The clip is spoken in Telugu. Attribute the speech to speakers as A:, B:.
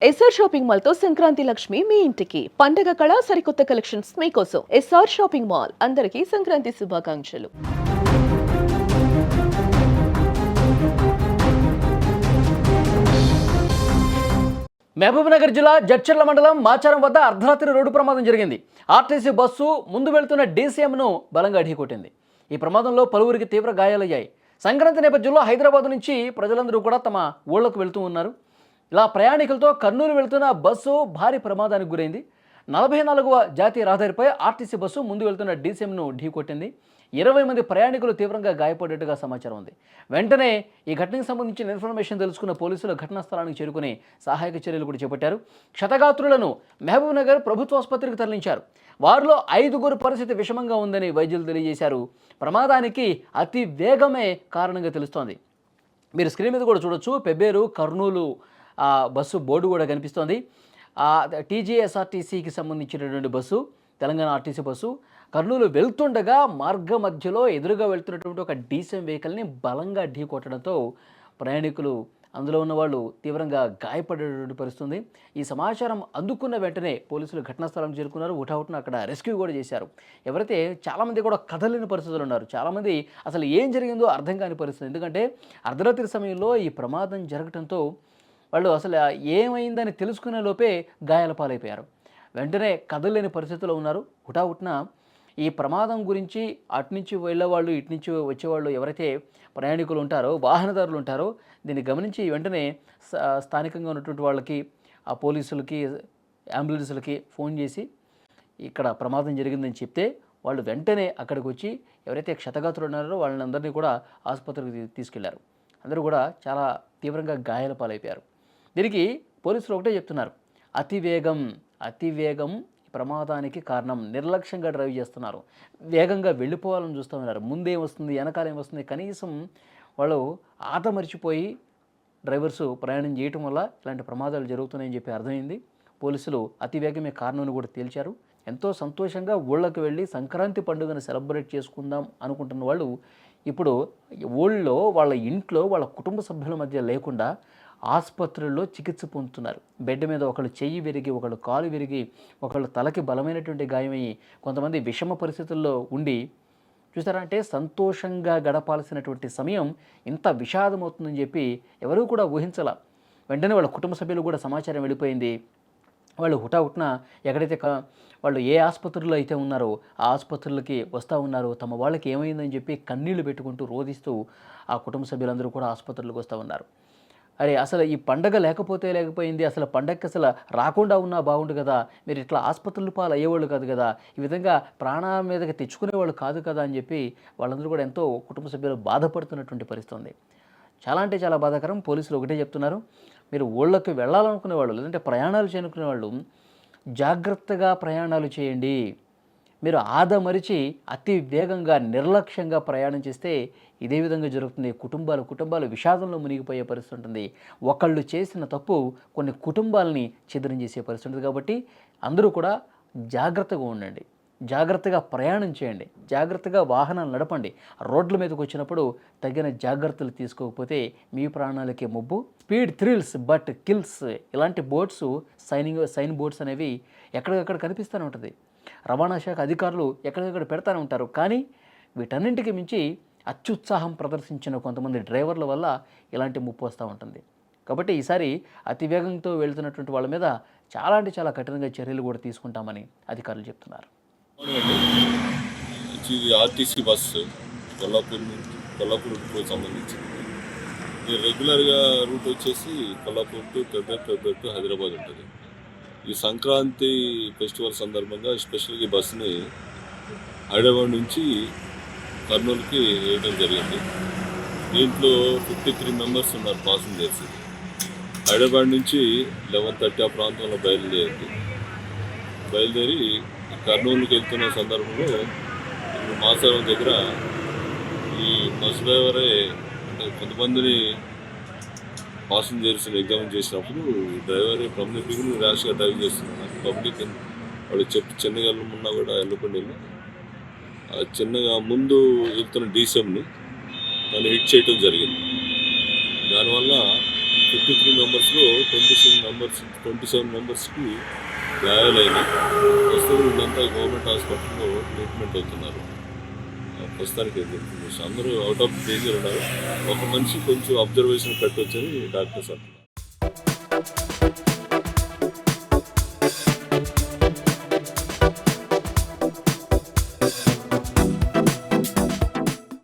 A: ఎస్ఆర్ షాపింగ్ మాల్ తో సంక్రాంతి లక్ష్మి మీ ఇంటికి పండగ కళ సరికొత్త కలెక్షన్స్ మీకోసం ఎస్ఆర్ షాపింగ్ మాల్ అందరికీ సంక్రాంతి శుభాకాంక్షలు.
B: మహబూబ్నగర్ జిల్లా జడ్చర్ల మండలం మాచారం వద్ద అర్ధరాత్రి రోడ్డు ప్రమాదం జరిగింది. ఆర్టీసీ బస్సు ముందు వెళ్తున్న డీసీఎంను బలంగా ఢీకొట్టింది. ఈ ప్రమాదంలో పలువురికి తీవ్ర గాయాలయ్యాయి. సంక్రాంతి నేపథ్యంలో హైదరాబాద్ నుంచి ప్రజలందరూ కూడా తమ ఊళ్లకు వెళ్తూ ఉన్నారు. ఇలా ప్రయాణికులతో కర్నూలు వెళ్తున్న బస్సు భారీ ప్రమాదానికి గురైంది. 44వ జాతీయ రహదారిపై ఆర్టీసీ బస్సు ముందు వెళ్తున్న డీసీఎంను ఢీకొట్టింది. 20 మంది ప్రయాణికులు తీవ్రంగా గాయపడ్డట్టుగా సమాచారం ఉంది. వెంటనే ఈ ఘటనకు సంబంధించిన ఇన్ఫర్మేషన్ తెలుసుకున్న పోలీసులు ఘటనా స్థలానికి చేరుకుని సహాయక చర్యలు కూడా చేపట్టారు. క్షతగాత్రులను మహబూబ్నగర్ ప్రభుత్వ ఆసుపత్రికి తరలించారు. వారిలో 5గురు పరిస్థితి విషమంగా ఉందని వైద్యులు తెలియజేశారు. ప్రమాదానికి అతి వేగమే కారణంగా తెలుస్తోంది. మీరు స్క్రీన్ మీద కూడా చూడొచ్చు. పెబ్బేరు కర్నూలు బస్సు బోర్డు కూడా కనిపిస్తోంది. టీజీఎస్ఆర్టీసీకి సంబంధించినటువంటి bus, Telangana RTC bus Kurnool వెళ్తుండగా మార్గ మధ్యలో ఎదురుగా వెళ్తున్నటువంటి ఒక డీసీఎం వెహికల్ని బలంగా ఢీకొట్టడంతో ప్రయాణికులు, అందులో ఉన్న వాళ్ళు తీవ్రంగా గాయపడేటువంటి పరిస్థితుంది. ఈ సమాచారం అందుకున్న వెంటనే పోలీసులు ఘటనా స్థలం చేరుకున్నారు. హుటాహుటిన అక్కడ రెస్క్యూ కూడా చేశారు. ఎవరైతే చాలామంది కూడా కదలేని పరిస్థితులు ఉన్నారు. చాలామంది అసలు ఏం జరిగిందో అర్థం కాని పరిస్థితి. ఎందుకంటే అర్ధరాత్రి సమయంలో ఈ ప్రమాదం జరగడంతో వాళ్ళు అసలు ఏమైందని తెలుసుకునే లోపే గాయాల పాలైపోయారు. వెంటనే కదలేని పరిస్థితిలో ఉన్నారు. హుటాహుటిన ఈ ప్రమాదం గురించి అటు నుంచి వెళ్ళేవాళ్ళు, ఇటు నుంచి వచ్చేవాళ్ళు ఎవరైతే ప్రయాణికులు ఉంటారో, వాహనదారులు ఉంటారో దీన్ని గమనించి వెంటనే స్థానికంగా ఉన్నటువంటి వాళ్ళకి, ఆ పోలీసులకి, అంబులెన్సులకి ఫోన్ చేసి ఇక్కడ ప్రమాదం జరిగిందని చెప్తే వాళ్ళు వెంటనే అక్కడికి వచ్చి ఎవరైతే క్షతగాత్రులు ఉన్నారో వాళ్ళందరినీ కూడా ఆసుపత్రికి తీసుకెళ్లారు. అందరూ కూడా చాలా తీవ్రంగా గాయాల పాలైపోయారు. దీనికి పోలీసులు ఒకటే చెప్తున్నారు, అతివేగం ప్రమాదానికి కారణం. నిర్లక్ష్యంగా డ్రైవ్ చేస్తున్నారు. వేగంగా వెళ్ళిపోవాలని చూస్తూ ఉన్నారు. ముందేం వస్తుంది, వెనకాల ఏమొస్తుంది, కనీసం వాళ్ళు ఆటమరిచిపోయి డ్రైవర్సు ప్రయాణం చేయటం వల్ల ఇలాంటి ప్రమాదాలు జరుగుతున్నాయని చెప్పి అర్థమైంది. పోలీసులు అతివేగమే కారణమని కూడా తేల్చారు. ఎంతో సంతోషంగా ఊళ్ళకి వెళ్ళి సంక్రాంతి పండుగను సెలబ్రేట్ చేసుకుందాం అనుకుంటున్న వాళ్ళు ఇప్పుడు ఊళ్ళో, వాళ్ళ ఇంట్లో, వాళ్ళ కుటుంబ సభ్యుల మధ్య లేకుండా ఆసుపత్రుల్లో చికిత్స పొందుతున్నారు. బెడ్ మీద ఒకళ్ళు చెయ్యి విరిగి, ఒకళ్ళు కాలు విరిగి, ఒకళ్ళు తలకి బలమైనటువంటి గాయమయ్యి, కొంతమంది విషమ పరిస్థితుల్లో ఉండి చూసారా, అంటే సంతోషంగా గడపాల్సినటువంటి సమయం ఇంత విషాదం అవుతుందని చెప్పి ఎవరూ కూడా ఊహించాల. వెంటనే వాళ్ళ కుటుంబ సభ్యులు కూడా సమాచారం వెళ్ళిపోయింది. వాళ్ళు హుటాహుటిన ఎక్కడైతే వాళ్ళు ఏ ఆసుపత్రుల్లో అయితే ఉన్నారో ఆ ఆసుపత్రులకి వస్తూ ఉన్నారు. తమ వాళ్ళకి ఏమైందని చెప్పి కన్నీళ్లు పెట్టుకుంటూ రోధిస్తూ ఆ కుటుంబ సభ్యులందరూ కూడా ఆసుపత్రులకు వస్తూ ఉన్నారు. అరే అసలు ఈ పండగ లేకపోయింది, అసలు పండగకి అసలు రాకుండా ఉన్నా బాగుండు కదా, మీరు ఇట్లా ఆసుపత్రుల పాలు అయ్యేవాళ్ళు కాదు కదా, ఈ విధంగా ప్రాణాల మీదకి తెచ్చుకునేవాళ్ళు కాదు కదా అని చెప్పి వాళ్ళందరూ కూడా ఎంతో కుటుంబ సభ్యులు బాధపడుతున్నటువంటి పరిస్థితి ఉంది. చాలా అంటే చాలా బాధాకరం. పోలీసులు ఒకటే చెప్తున్నారు, మీరు ఊళ్ళకి వెళ్ళాలనుకునేవాళ్ళు, లేదంటే ప్రయాణాలు చేయనుకునేవాళ్ళు జాగ్రత్తగా ప్రయాణాలు చేయండి. మీరు ఆదమరిచి అతి వేగంగా, నిర్లక్ష్యంగా ప్రయాణం చేస్తే ఇదే విధంగా జరుగుతుంది. కుటుంబాలు విషాదంలో మునిగిపోయే పరిస్థితి ఉంటుంది. ఒకళ్ళు చేసిన తప్పు కొన్ని కుటుంబాలని ఛిద్రం చేసే పరిస్థితి ఉంటుంది. కాబట్టి అందరూ కూడా జాగ్రత్తగా ఉండండి, జాగ్రత్తగా ప్రయాణం చేయండి, జాగ్రత్తగా వాహనాలు నడపండి. రోడ్ల మీదకి వచ్చినప్పుడు తగిన జాగ్రత్తలు తీసుకోకపోతే మీ ప్రాణాలకే ముప్పు. స్పీడ్ థ్రిల్స్ బట్ కిల్స్ ఇలాంటి బోర్డ్స్, సైన్ బోర్డ్స్ అనేవి ఎక్కడికక్కడ కనిపిస్తూనే ఉంటుంది. రవాణా శాఖ అధికారులు ఎక్కడికక్కడ పెడతానే ఉంటారు. కానీ వీటన్నింటికి మించి అత్యుత్సాహం ప్రదర్శించిన కొంతమంది డ్రైవర్ల వల్ల ఇలాంటి ముప్పు వస్తూ ఉంటుంది. కాబట్టి ఈసారి అతివేగంతో వెళ్తున్నటువంటి వాళ్ళ మీద చాలా అంటే చాలా కఠినంగా చర్యలు కూడా తీసుకుంటామని అధికారులు చెప్తున్నారు.
C: ఇది ఆర్టీసీ బస్సు కొల్లాపూర్కు సంబంధించింది. ఇది రెగ్యులర్గా రూట్ వచ్చేసి కొల్లాపూర్ టు పెబ్బేరు టు హైదరాబాద్ ఉంటుంది. ఈ సంక్రాంతి ఫెస్టివల్ సందర్భంగా స్పెషల్గా ఈ బస్సుని హైదరాబాద్ నుంచి కర్నూలుకి వేయడం జరిగింది. దీంట్లో 53 మెంబర్స్ ఉన్నారు పాసింజర్స్. హైదరాబాద్ నుంచి 11:30 ఆ ప్రాంతంలో బయలుదేరి కర్నూలుకి వెళ్తున్న సందర్భంలో మాసారం దగ్గర ఈ బస్ డ్రైవరే కొంతమందిని పాసింజర్స్ని ఎగ్జామిన్ చేసినప్పుడు డ్రైవర్ పబ్లిక్ ర్యాష్గా డ్రైవ్ చేస్తున్నారు. పబ్లిక్ వాళ్ళు చిన్నగా ఉన్నా కూడా వెళ్ళకుండా చిన్నగా ముందు వెళ్తున్న డీసీఎంని తను హిట్ చేయడం జరిగింది. దానివల్ల 53 మెంబర్స్లో 26 27 మెంబర్స్కి గాయాలైనాయి. ప్రస్తుతం వీళ్ళంతా గవర్నమెంట్ హాస్పిటల్లో ట్రీట్మెంట్ అవుతున్నారు. ప్రస్తుతానికి ఇన్ఫర్మేషన్ అందరూ అవుట్ ఆఫ్ డేంజర్ ఉన్నారు. ఒక మనిషి కొంచెం అబ్జర్వేషన్ పెట్టవచ్చని డాక్టర్స్ అంటున్నారు.